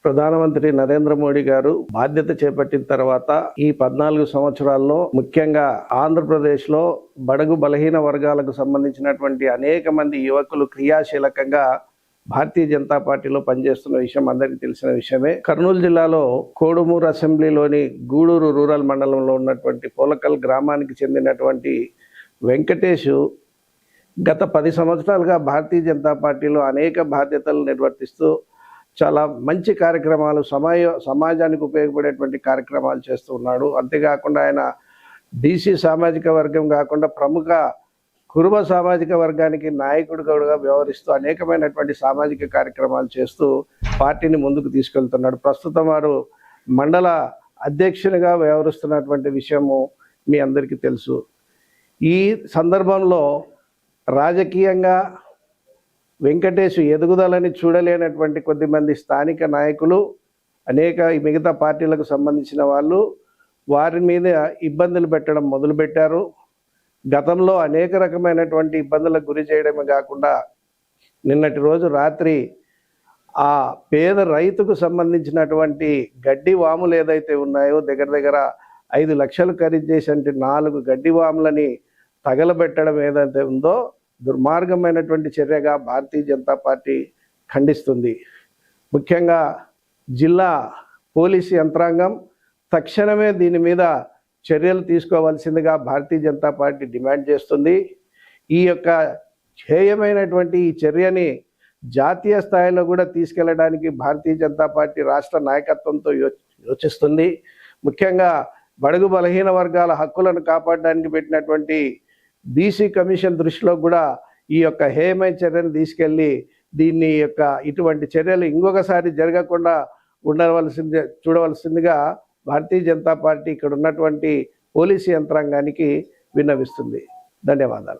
ప్రధానమంత్రి నరేంద్ర మోడీ గారు బాధ్యత చేపట్టిన తర్వాత ఈ 14 సంవత్సరాల్లో ముఖ్యంగా ఆంధ్రప్రదేశ్లో బడుగు బలహీన వర్గాలకు సంబంధించినటువంటి అనేక మంది యువకులు క్రియాశీలకంగా భారతీయ జనతా పార్టీలో పనిచేస్తున్న విషయం అందరికీ తెలిసిన విషయమే. కర్నూలు జిల్లాలో కోడుమూరు అసెంబ్లీలోని గూడూరు రూరల్ మండలంలో ఉన్నటువంటి పోలకల్ గ్రామానికి చెందినటువంటి వెంకటేష్ గత 10 సంవత్సరాలుగా భారతీయ జనతా పార్టీలో అనేక బాధ్యతలు నిర్వర్తిస్తూ చాలా మంచి కార్యక్రమాలు సమాజానికి ఉపయోగపడేటువంటి కార్యక్రమాలు చేస్తూ ఉన్నాడు. అంతేకాకుండా ఆయన బీసీ సామాజిక వర్గం కాకుండా ప్రముఖ కురుబ సామాజిక వర్గానికి నాయకుడిగా వ్యవహరిస్తూ అనేకమైనటువంటి సామాజిక కార్యక్రమాలు చేస్తూ పార్టీని ముందుకు తీసుకెళ్తున్నాడు. ప్రస్తుతం వారు మండల అధ్యక్షునిగా వ్యవహరిస్తున్నటువంటి విషయము మీ అందరికీ తెలుసు. ఈ సందర్భంలో రాజకీయంగా వెంకటేష్ ఎదుగుదలని చూడలేనటువంటి కొద్దిమంది స్థానిక నాయకులు, అనేక మిగతా పార్టీలకు సంబంధించిన వాళ్ళు వారి మీద ఇబ్బందులు పెట్టడం మొదలుపెట్టారు. గతంలో అనేక రకమైనటువంటి ఇబ్బందులకు గురి చేయడమే కాకుండా నిన్నటి రోజు రాత్రి ఆ పేద రైతుకు సంబంధించినటువంటి గడ్డి వాములు ఏదైతే ఉన్నాయో దగ్గర 5 లక్షలు ఖరీదు చేసేటువంటి 4 గడ్డి వాములని తగలబెట్టడం ఏదైతే ఉందో దుర్మార్గమైనటువంటి చర్యగా భారతీయ జనతా పార్టీ ఖండిస్తుంది. ముఖ్యంగా జిల్లా పోలీసు యంత్రాంగం తక్షణమే దీని మీద చర్యలు తీసుకోవాల్సిందిగా భారతీయ జనతా పార్టీ డిమాండ్ చేస్తుంది. ఈ యొక్క హేయమైనటువంటి ఈ చర్యని జాతీయ స్థాయిలో కూడా తీసుకెళ్లడానికి భారతీయ జనతా పార్టీ రాష్ట్ర నాయకత్వంతో యోచిస్తుంది. ముఖ్యంగా బడుగు బలహీన వర్గాల హక్కులను కాపాడడానికి పెట్టినటువంటి బీసీ కమిషన్ దృష్టిలో కూడా ఈ యొక్క హేయమైన చర్యను తీసుకెళ్ళి దీన్ని ఇటువంటి చర్యలు ఇంకొకసారి జరగకుండా చూడవలసిందిగా భారతీయ జనతా పార్టీ ఇక్కడ ఉన్నటువంటి పోలీసు యంత్రాంగానికి విన్నవిస్తుంది. ధన్యవాదాలు.